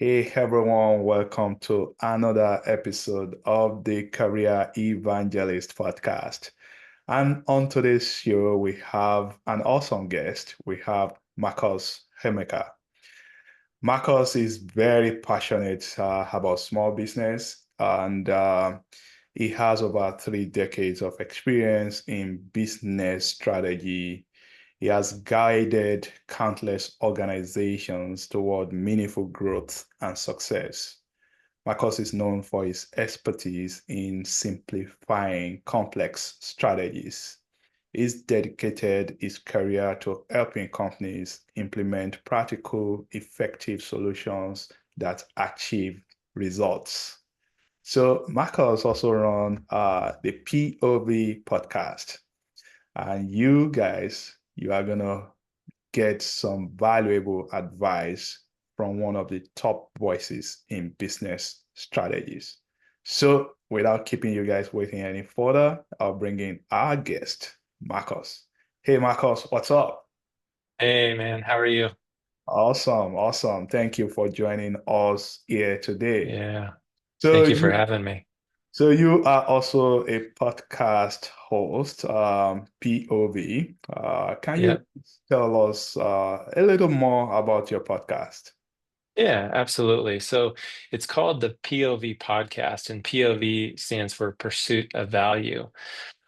Hey everyone, welcome to another episode of the Career Evangelist Podcast. And on today's show, we have an awesome guest. We have Marcus Hamaker. Marcus is very passionate about small business and he has over 3 decades of experience in business strategy. He has guided countless organizations toward meaningful growth and success. Marcus is known for his expertise in simplifying complex strategies. He's dedicated his career to helping companies implement practical, effective solutions that achieve results. So Marcus also runs the POV podcast. And you guys, you are gonna get some valuable advice from one of the top voices in business strategies. So without keeping you guys waiting any further, I'll bring in our guest, Marcus. Hey, Marcus, what's up? Hey man, how are you? Awesome, awesome. Thank you for joining us here today. Yeah, So thank you for you having me. So you are also a podcast host, POV. Can you Yep. tell us a little more about your podcast? Yeah, absolutely. So it's called the POV podcast, and POV stands for Pursuit of Value.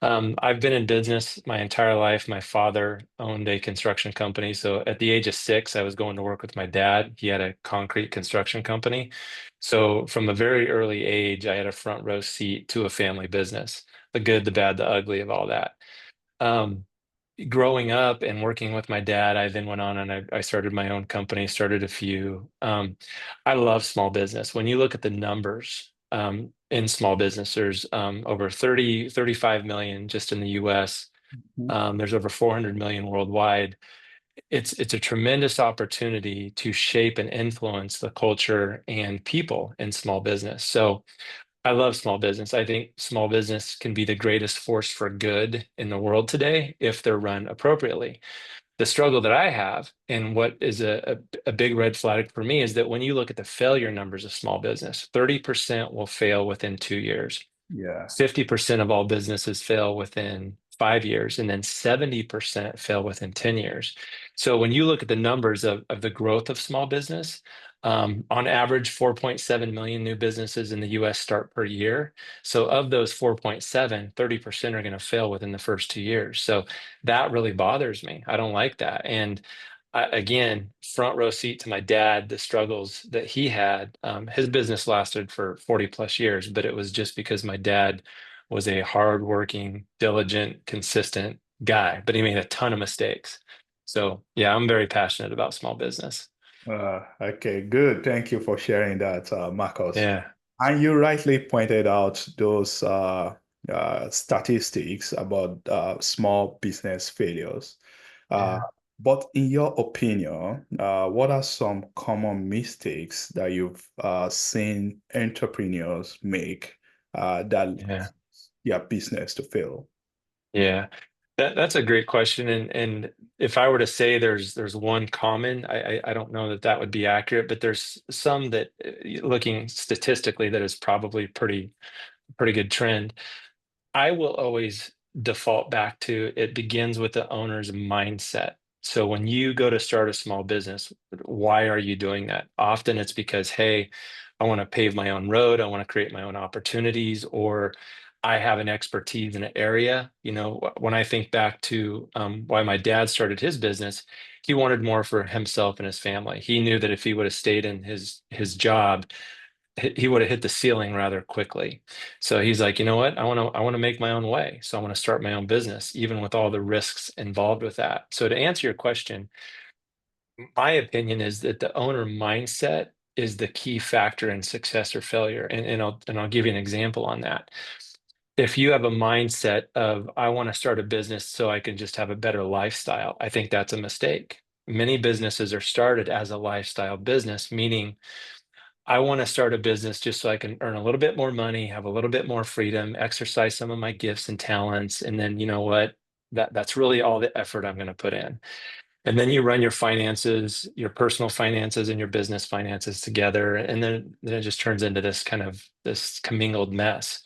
I've been in business my entire life. My father owned a construction company. So at the age of 6, I was going to work with my dad. He had a concrete construction company. So from a very early age, I had a front row seat to a family business, the good, the bad, the ugly of all that. Um, Growing up and working with my dad, I then went on and I started my own company, started a few. I love small business. When you look at the numbers in small business, there's over 35 million just in the US. Mhm. There's over 400 million worldwide. It's a tremendous opportunity to shape and influence the culture and people in small business. So I love small business. I think small business can be the greatest force for good in the world today if they're run appropriately. The struggle that I have, and what is a big red flag for me, is that when you look at the failure numbers of small business, 30% will fail within 2 years. Yeah, 50% of all businesses fail within 5 years, and then 70% fail within 10 years. So when you look at the numbers of the growth of small business, on average, 4.7 million new businesses in the US start per year. So of those 4.7, 30% are going to fail within the first 2 years. So that really bothers me. I don't like that. And again, front row seat to my dad, the struggles that he had. His business lasted for 40 plus years, but it was just because my dad was a hardworking, diligent, consistent guy, but he made a ton of mistakes. So, yeah, I'm very passionate about small business. okay, good. Thank you for sharing that, Marcus. Yeah, And you rightly pointed out those statistics about small business failures. Uh, yeah, but in your opinion, what are some common mistakes that you've seen entrepreneurs make that yeah, your business to fail? yeah. That's a great question. And if I were to say there's one common, I don't know that that would be accurate, but there's some that looking statistically that is probably pretty good trend. I will always default back to it begins with the owner's mindset. So when you go to start a small business, why are you doing that? Often it's because, hey, I want to pave my own road, I want to create my own opportunities, or I have an expertise in an area. When I think back to why my dad started his business, he wanted more for himself and his family. He knew that if he would have stayed in his job, he would have hit the ceiling rather quickly. So he's like, you know what? I want to make my own way. So I want to start my own business, even with all the risks involved with that. So to answer your question, my opinion is that the owner mindset is the key factor in success or failure. And I'll give you an example on that. If you have a mindset of I want to start a business so I can just have a better lifestyle, I think that's a mistake. Many businesses are started as a lifestyle business, meaning I want to start a business just so I can earn a little bit more money, have a little bit more freedom, exercise some of my gifts and talents, and then you know what? That's really all the effort I'm going to put in. And then you run your finances, your personal finances and your business finances together. And then it just turns into this commingled mess.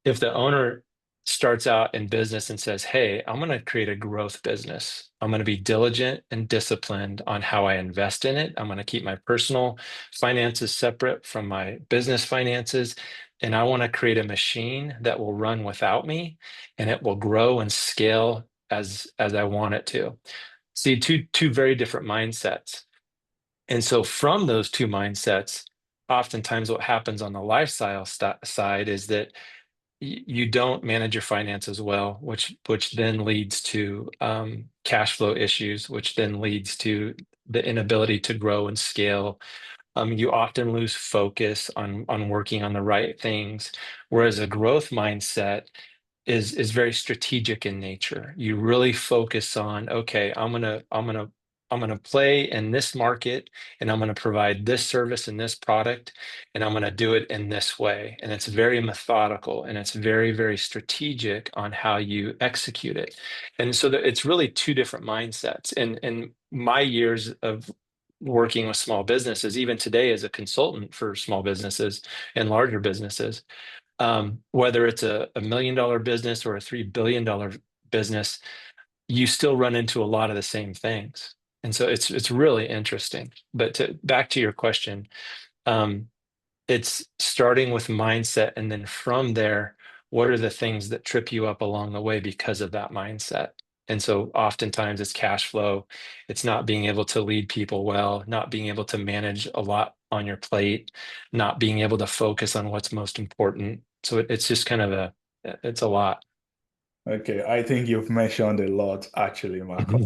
If the owner starts out in business and says, "Hey, I'm going to create a growth business. I'm going to be diligent and disciplined on how I invest in it. I'm going to keep my personal finances separate from my business finances. And I want to create a machine that will run without me and it will grow and scale as I want it to." See, two very different mindsets. And so from those two mindsets, oftentimes what happens on the lifestyle side is that you don't manage your finances well, which then leads to cash flow issues, which then leads to the inability to grow and scale. You often lose focus on working on the right things, whereas a growth mindset is very strategic in nature. You really focus on, okay, I'm gonna play in this market and I'm gonna provide this service and this product, and I'm gonna do it in this way. And it's very methodical and it's very, very strategic on how you execute it. And so that it's really two different mindsets. And in my years of working with small businesses, even today as a consultant for small businesses and larger businesses, whether it's a $1 million business or a $3 billion business, you still run into a lot of the same things. And so it's really interesting. But back to your question, um, it's starting with mindset, and then from there, what are the things that trip you up along the way because of that mindset? And so oftentimes it's cash flow, it's not being able to lead people well, not being able to manage a lot on your plate, not being able to focus on what's most important. So it's just it's a lot. Okay, I think you've mentioned a lot actually, Marco.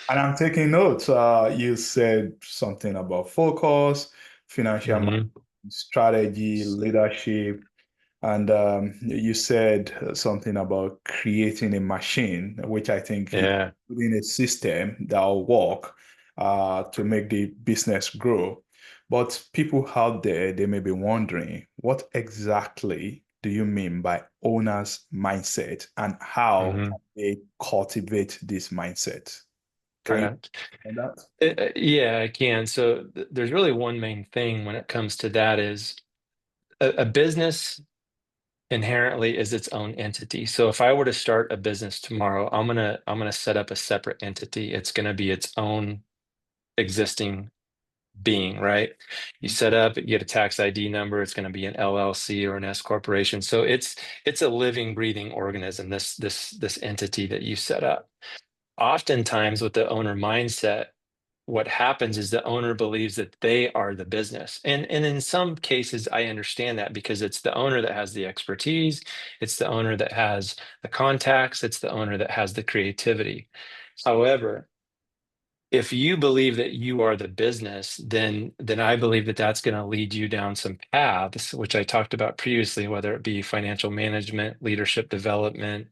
And I'm taking notes. You said something about focus, financial Hmm. strategy, leadership, and you said something about creating a machine, which I think is Yeah. putting a system that will work to make the business grow. But people out there, they may be wondering, what exactly do you mean by owner's mindset and how Hmm. can they cultivate this mindset? Can you Correct. on that? Yeah, I can. So there's really one main thing when it comes to that is a business inherently is its own entity. So if I were to start a business tomorrow, I'm gonna set up a separate entity. It's gonna be its own existing being, right? You set up, you get a tax ID number, it's gonna be an LLC or an S corporation. So it's a living, breathing organism, this entity that you set up. Oftentimes with the owner mindset, what happens is the owner believes that they are the business. And in some cases, I understand that because it's the owner that has the expertise, it's the owner that has the contacts, it's the owner that has the creativity. However, if you believe that you are the business, then I believe that that's going to lead you down some paths, which I talked about previously, whether it be financial management, leadership development,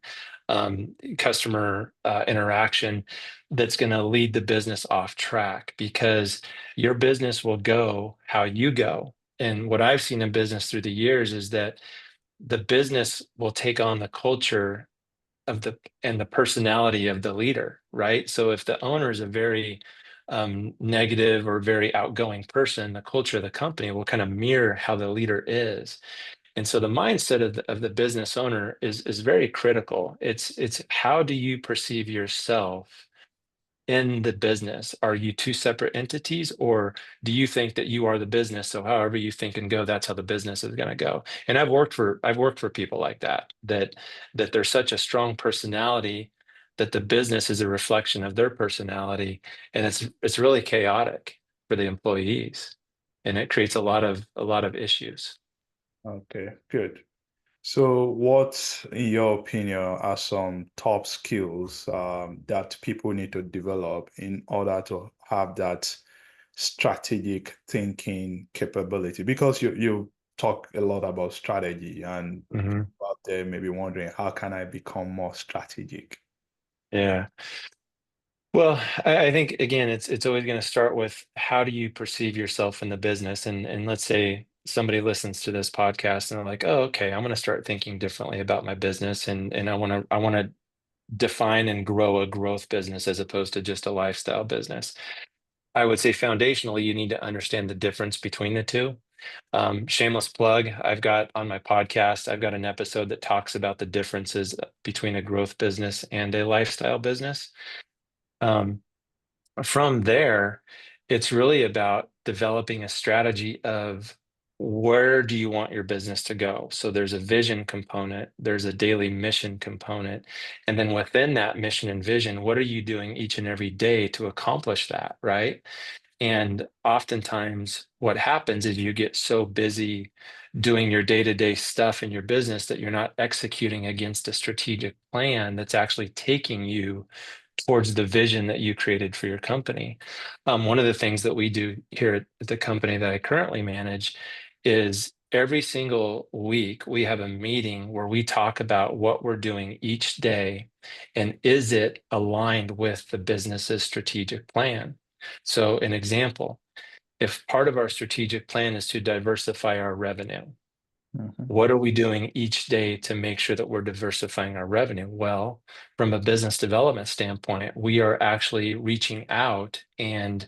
customer interaction, that's going to lead the business off track because your business will go how you go. And what I've seen in business through the years is that the business will take on the culture of the personality of the leader, right? So if the owner is a very negative or very outgoing person, the culture of the company will kind of mirror how the leader is. And so the mindset of the business owner is very critical. It's how do you perceive yourself in the business? Are you two separate entities, or do you think that you are the business? So however you think and go, that's how the business is going to go. And I've worked for people like that they're such a strong personality that the business is a reflection of their personality, and it's really chaotic for the employees, and it creates a lot of issues. Okay, good. So, what, in your opinion, are some top skills that people need to develop in order to have that strategic thinking capability? Because you talk a lot about strategy, and Hmm. people out there may be wondering, how can I become more strategic? Yeah. Well, I think again, it's always going to start with how do you perceive yourself in the business, and let's say somebody listens to this podcast and they're like, oh, okay, I'm going to start thinking differently about my business, and I want to define and grow a growth business as opposed to just a lifestyle business. I would say foundationally, you need to understand the difference between the two. Shameless plug, I've got on my podcast, I've got an episode that talks about the differences between a growth business and a lifestyle business. Um, from there, it's really about developing a strategy of where do you want your business to go? So there's a vision component, there's a daily mission component, and then within that mission and vision, what are you doing each and every day to accomplish that, right? And oftentimes, what happens is you get so busy doing your day-to-day stuff in your business that you're not executing against a strategic plan that's actually taking you towards the vision that you created for your company. One of the things that we do here at the company that I currently manage is every single week we have a meeting where we talk about what we're doing each day and is it aligned with the business's strategic plan. So, an example, if part of our strategic plan is to diversify our revenue, Mhm. what are we doing each day to make sure that we're diversifying our revenue? Well, from a business development standpoint, we are actually reaching out and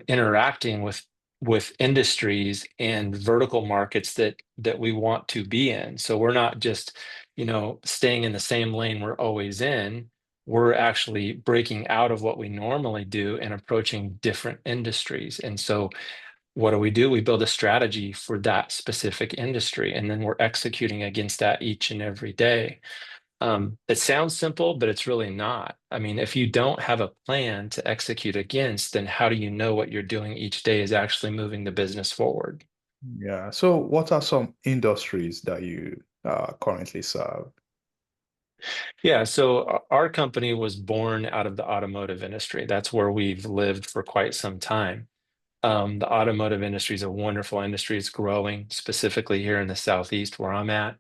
interacting with industries and vertical markets that we want to be in. So we're not just, staying in the same lane we're always in. We're actually breaking out of what we normally do and approaching different industries. And so what do? We build a strategy for that specific industry, and then we're executing against that each and every day. It sounds simple, but it's really not. I mean, if you don't have a plan to execute against, then how do you know what you're doing each day is actually moving the business forward? Yeah. So, what are some industries that you currently serve? Yeah, so our company was born out of the automotive industry. That's where we've lived for quite some time. The automotive industry is a wonderful industry. It's growing, specifically here in the Southeast where I'm at.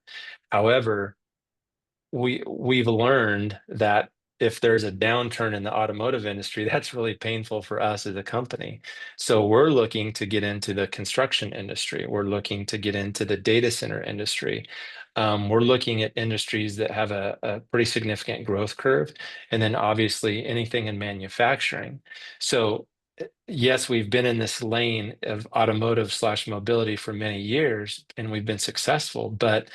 However, we've learned that if there's a downturn in the automotive industry, that's really painful for us as a company. So we're looking to get into the construction industry. We're looking to get into the data center industry. We're looking at industries that have a pretty significant growth curve, and then obviously anything in manufacturing. So yes, we've been in this lane of automotive slash mobility for many years, and we've been successful, but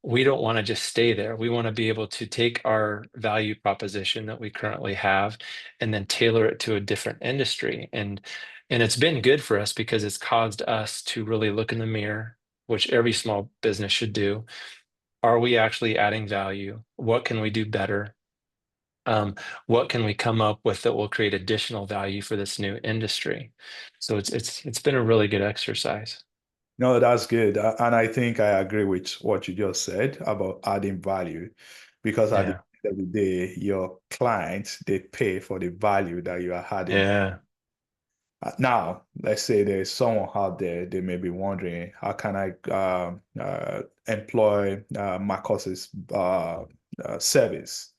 we don't want to just stay there. We want to be able to take our value proposition that we currently have and then tailor it to a different industry. And it's been good for us because it's caused us to really look in the mirror, which every small business should do. Are we actually adding value? What can we do better? Um, what can we come up with that will create additional value for this new industry? So it's been a really good exercise. No, that's good. And I think I agree with what you just said about adding value, because at the Yeah. end of the day, your clients, they pay for the value that you are adding. Yeah. Now, let's say there's someone out there, they may be wondering, how can I employ Marcus's service?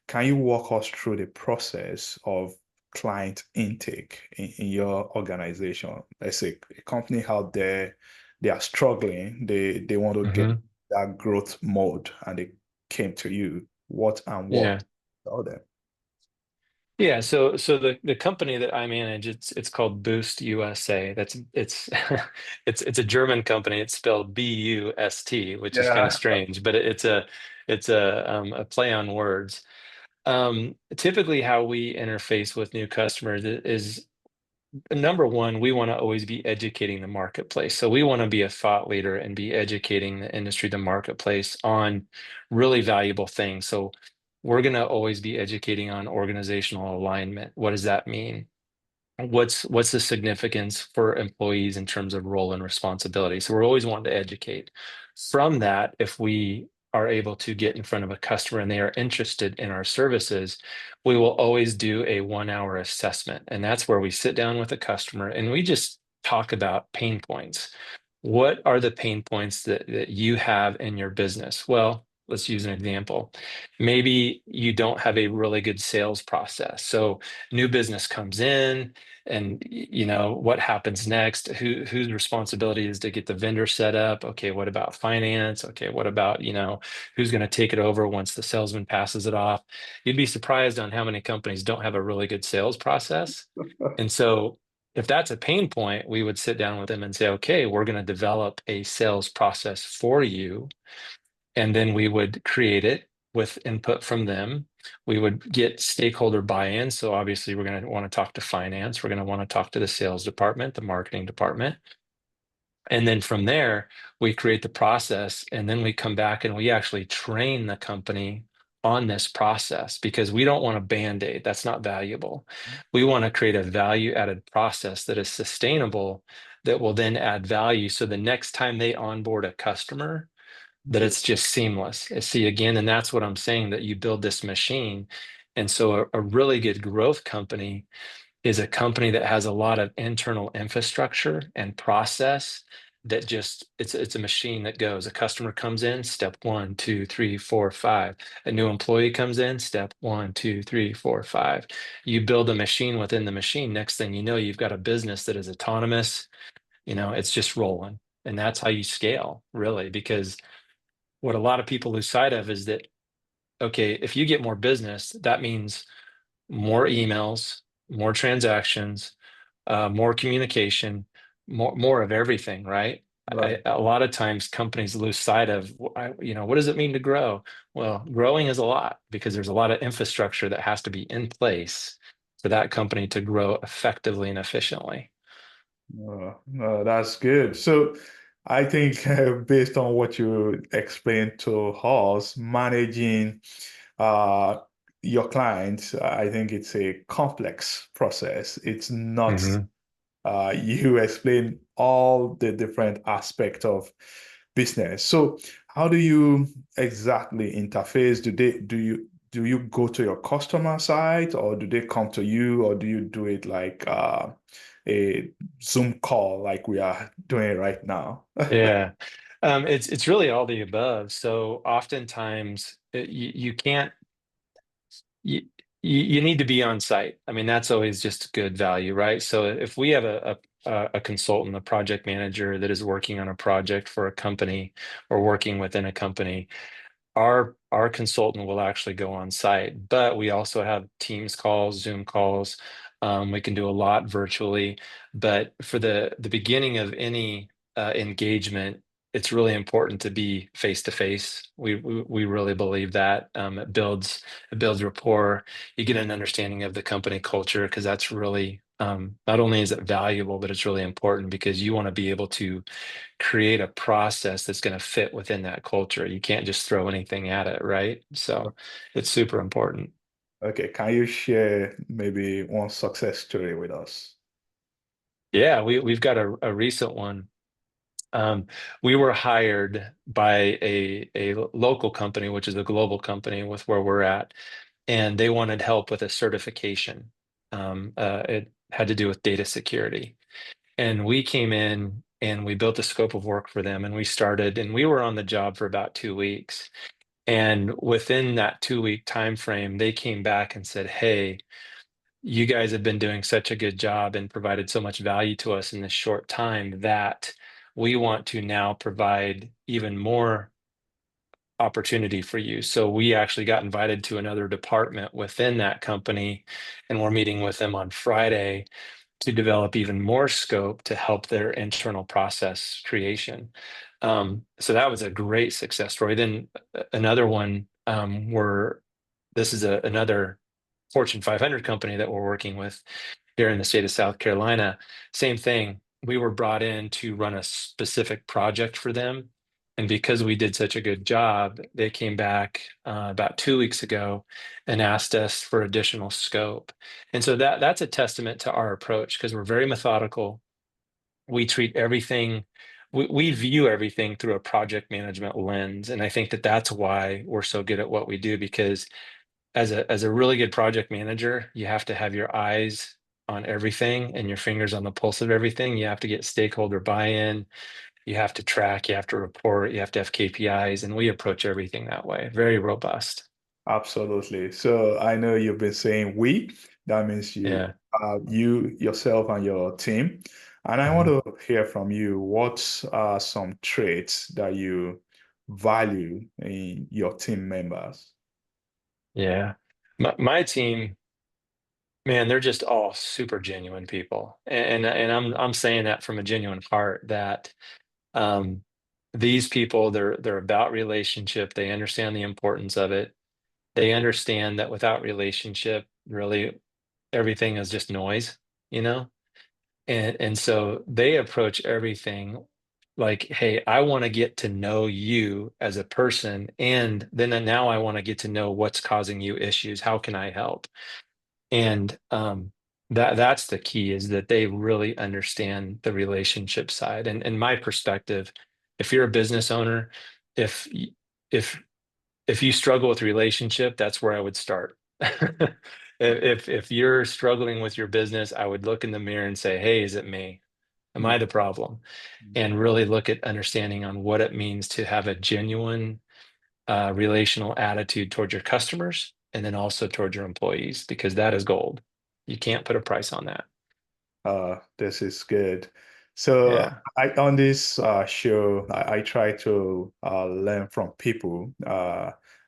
Can you walk us through the process of client intake in your organization? Let's say a company out there, they are struggling, they want to get Hmm. that growth mode, and they came to you. What and what Yeah. tell them? Yeah, so the company that I manage, it's called Boost USA. It's it's a German company. It's spelled BUST, which is kind of Yeah. strange, but it's a play on words. Typically, how we interface with new customers is number one, we want to always be educating the marketplace. So we want to be a thought leader and be educating the industry, the marketplace on really valuable things. So we're going to always be educating on organizational alignment. What does that mean? What's the significance for employees in terms of role and responsibility? So we're always wanting to educate. From that, if we are able to get in front of a customer and they are interested in our services, we will always do a 1 hour assessment. And that's where we sit down with a customer and we just talk about pain points. What are the pain points that you have in your business? Well, let's use an example. Maybe you don't have a really good sales process. So new business comes in, and what happens next? Whose responsibility is to get the vendor set up? Okay, what about finance? Okay, what about, who's going to take it over once the salesman passes it off? You'd be surprised on how many companies don't have a really good sales process. And so if that's a pain point, we would sit down with them and say, okay, we're going to develop a sales process for you. And then we would create it with input from them. We would get stakeholder buy-in. So obviously, we're going to want to talk to finance. We're going to want to talk to the sales department, the marketing department. And then from there, we create the process. And then we come back and we actually train the company on this process, because we don't want a band-aid. That's not valuable. We want to create a value-added process that is sustainable, that will then add value. So the next time they onboard a customer, that Okay. it's just seamless. See, again, and that's what I'm saying, that you build this machine. And so a really good growth company is a company that has a lot of internal infrastructure and process, that just it's a machine that goes. A customer comes in, step 1, 2, 3, 4, 5. A new employee comes in, step 1, 2, 3, 4, 5. You build a machine within the machine. Next thing you know, you've got a business that is autonomous. It's just rolling. And that's how you scale, really, because what a lot of people lose sight of is that, okay, if you get more business, that means more emails, more transactions, more communication, more of everything, right? Right. A lot of times companies lose sight of, what does it mean to grow? Well, growing is a lot, because there's a lot of infrastructure that has to be in place for that company to grow effectively and efficiently. No, that's good. So I think based on what you explained to us, managing uh, your clients, I think it's a complex process. It's not, Hmm. you explain all the different aspects of business. So how do you exactly interface? Do you go to your customer site, or do they come to you, or do you do it like a Zoom call like we are doing right now? Yeah. It's really all the above. So oftentimes, you can't, you, you need to be on site. I mean, that's always just good value, right? So if we have a consultant, a project manager that is working on a project for a company, or working within a company, our consultant will actually go on site. But we also have Teams calls, Zoom calls. We can do a lot virtually. But for the beginning of any engagement, it's really important to be face to face. We really believe that. It builds rapport. You get an understanding of the company culture, because that's really, not only is it valuable, but it's really important, because you want to be able to create a process that's going to fit within that culture. You can't just throw anything at it, right? So it's super important. Okay, can you share maybe one success story with us? Yeah, we've got a recent one. Um, we were hired by a local company, which is a global company with where we're at, and they wanted help with a certification. It had to do with data security. And we came in and we built a scope of work for them, and we started, and we were on the job for about 2 weeks. And within that 2 week time frame, they came back and said, "Hey, you guys have been doing such a good job and provided so much value to us in this short time, that we want to now provide even more opportunity for you." So we actually got invited to another department within that company, and we're meeting with them on Friday to develop even more scope to help their internal process creation. So that was a great success story. Then another one, where this is another Fortune 500 company that we're working with here in the state of South Carolina. Same thing. We were brought in to run a specific project for them. And because we did such a good job, they came back about 2 weeks ago and asked us for additional scope. And so that's a testament to our approach, because we're very methodical. We treat everything, we view everything through a project management lens. And I think that that's why we're so good at what we do, because as a really good project manager, you have to have your eyes on everything and your fingers on the pulse of everything. You have to get stakeholder buy-in. You have to track, you have to report, you have to have KPIs, and we approach everything that way. Very robust. Absolutely. So I know you've been saying we. That means Yeah. you yourself and your team. And I want Mhm. to hear from you. What are some traits that you value in your team members? Yeah. My team, man, they're just all super genuine people. And I'm saying that from a genuine heart that um these people they're about relationship. They understand the importance of it. They understand that without relationship, really everything is just noise, you know? And so they approach everything like, hey, I want to get to know you as a person, and then now I want to get to know what's causing you issues. How can I help? And that's the key, is that they really understand the relationship side. And my perspective, if you're a business owner, if y- if if you struggle with relationship, that's where I would start. If you're struggling with your business, I would look in the mirror and say, hey, is it me? Am I the problem? And really look at understanding on what it means to have a genuine relational attitude towards your customers and then also towards your employees, because that is gold. You can't put a price on that. This is good. So Yeah. on this show, I try to learn from people.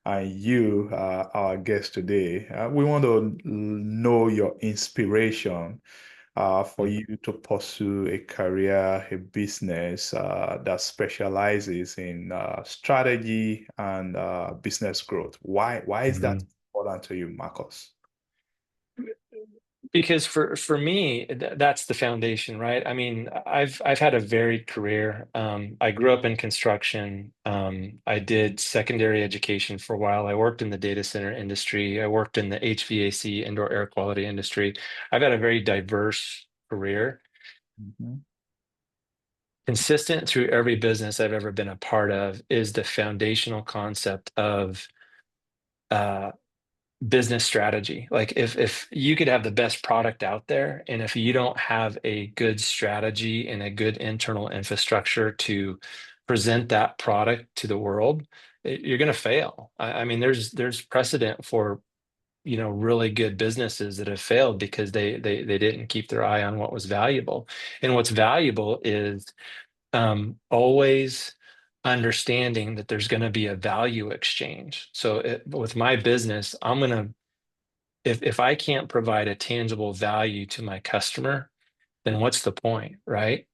And you, our guest today, we want to know your inspiration for Mm. you to pursue a career, a business that specializes in strategy and business growth. Why is that Mhm. important to you, Marcus? Because for me, that's the foundation, right? I mean, I've had a varied career. I grew up in construction. I did secondary education for a while. I worked in the data center industry. I worked in the HVAC, indoor air quality industry. I've had a very diverse career. Mhm. Consistent through every business I've ever been a part of is the foundational concept of uh, business strategy. Like if you could have the best product out there, and if you don't have a good strategy and a good internal infrastructure to present that product to the world, you're going to fail. I mean, there's precedent for really good businesses that have failed because they didn't keep their eye on what was valuable. And what's valuable is always understanding that there's going to be a value exchange. So with my business, I'm going to if I can't provide a tangible value to my customer, then what's the point, right?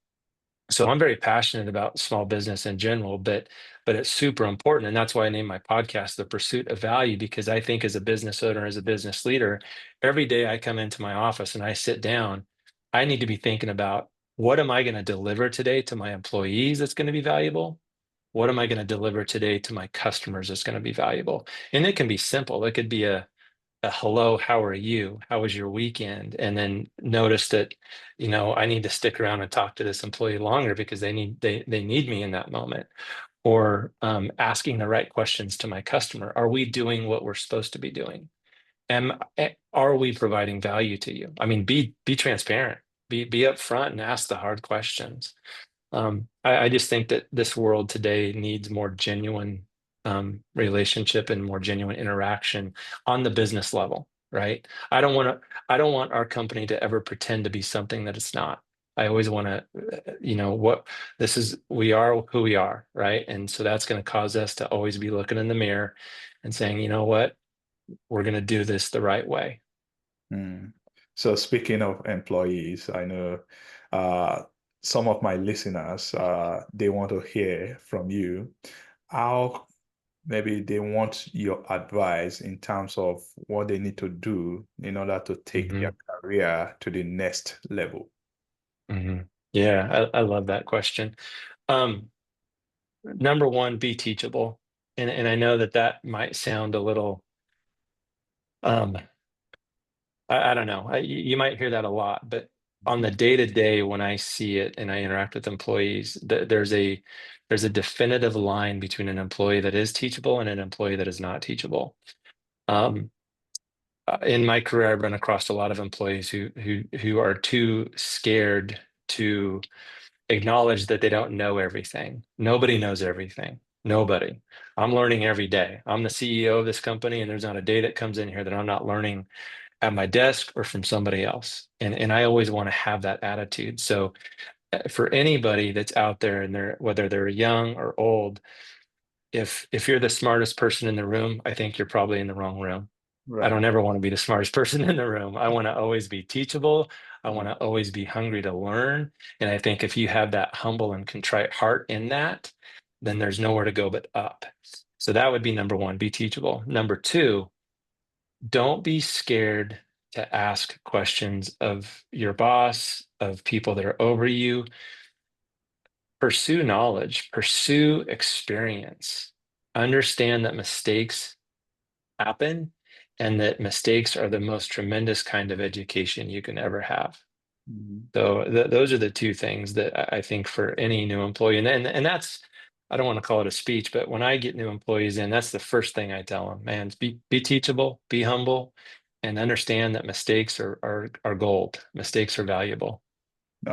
So I'm very passionate about small business in general, but it's super important, and that's why I named my podcast "The Pursuit of Value," because I think as a business owner, as a business leader, every day I come into my office and I sit down, I need to be thinking about what am I going to deliver today to my employees that's going to be valuable? What am I going to deliver today to my customers that's going to be valuable? And it can be simple. It could be a hello, how are you? How was your weekend? And then notice that, I need to stick around and talk to this employee longer because they need me in that moment. Or asking the right questions to my customer. Are we doing what we're supposed to be doing? Are we providing value to you? I mean, be transparent, be upfront and ask the hard questions. I just think that this world today needs more genuine relationship and more genuine interaction on the business level, right? I don't want our company to ever pretend to be something that it's not. I always want to, what this is, we are who we are, right? And so that's going to cause us to always be looking in the mirror and saying, you know what, we're going to do this the right way. Mm. So speaking of employees, I know uh, some of my listeners, they want to hear from you how maybe they want your advice in terms of what they need to do in order to take Hmm. their career to the next level. Hmm. Yeah, I love that question. Um, Number one, be teachable. And I know that that might sound a little, um, I don't know, you might hear that a lot, but on the day to day, when I see it and I interact with employees, there's a definitive line between an employee that is teachable and an employee that is not teachable. Um, in my career, I've run across a lot of employees who are too scared to acknowledge that they don't know everything. Nobody knows everything. Nobody. I'm learning every day. I'm the CEO of this company, and there's not a day that comes in here that I'm not learning at my desk or from somebody else. And I always want to have that attitude. So for anybody that's out there, and they're whether they're young or old, if you're the smartest person in the room, I think you're probably in the wrong room. I Right. don't ever want to be the smartest person in the room. I want to always be teachable. I want to always be hungry to learn. And I think if you have that humble and contrite heart in that, then there's nowhere to go but up. So that would be number one, be teachable. Number two, don't be scared to ask questions of your boss, of people that are over you. Pursue knowledge, pursue experience. Understand that mistakes happen and that mistakes are the most tremendous kind of education you can ever have. Mhm. So those are the two things that I think for any new employee, and that's, I don't want to call it a speech, but when I get new employees in, that's the first thing I tell them, man, be teachable, be humble, and understand that mistakes are gold. Mistakes are valuable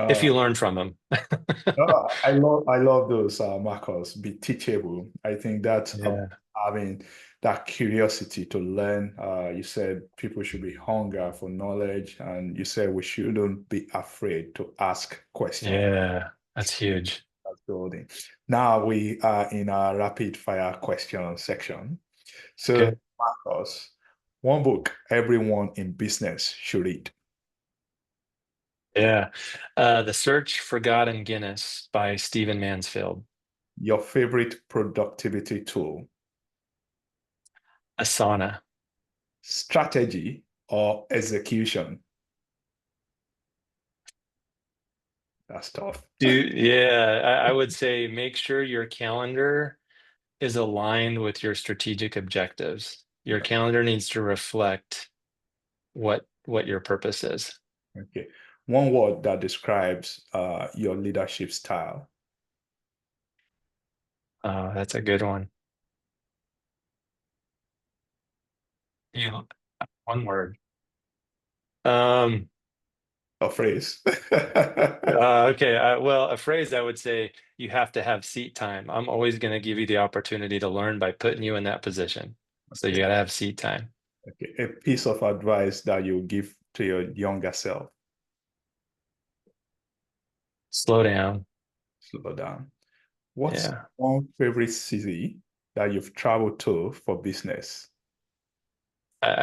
if Uh, you learn from them. I love those, Marcus. Be teachable. I think that's about Yeah, having that curiosity to learn. You said people should be hunger for knowledge, and you said we shouldn't be afraid to ask questions. yeah, that's huge. That's golden. Now we are in our rapid fire question section. So, Okay. Marcus, one book everyone in business should read. Yeah. The Search for God in Guinness by Stephen Mansfield. Your favorite productivity tool, Asana. strategy or execution? That's tough. Yeah, I would say make sure your calendar is aligned with your strategic objectives. Your calendar needs to reflect what your purpose is. Okay. One word that describes your leadership style. That's a good one. You, one word. Um, A phrase. okay. Well, a phrase I would say, you have to have seat time. I'm always going to give you the opportunity to learn by putting you in that position. So you Okay. got to have seat time. Okay. A piece of advice that you give to your younger self. Slow down. Slow down. What's Yeah. one favorite city that you've traveled to for business?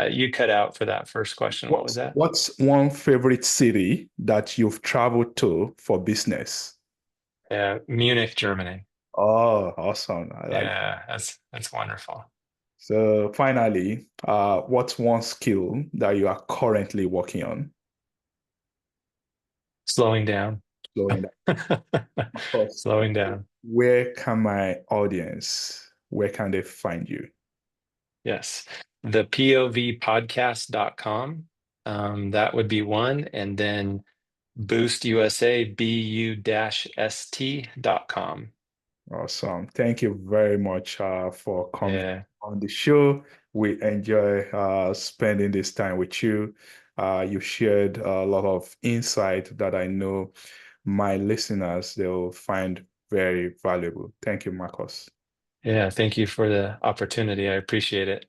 You cut out for that first question. What was that? What's one favorite city that you've traveled to for business? Yeah, Munich, Germany. Oh, awesome. I like. Yeah, that's wonderful. So finally, what's one skill that you are currently working on? Slowing down. Slowing down. Of course. Slowing down. Where can they find you? Yes. The povpodcast.com. That would be one. And then Boost USA, bu-st.com. Awesome. Thank you very much for coming Yeah. on the show. We enjoy spending this time with you. You shared a lot of insight that I know my listeners they'll find very valuable. Thank you, Marcus. Yeah. Thank you for the opportunity. I appreciate it.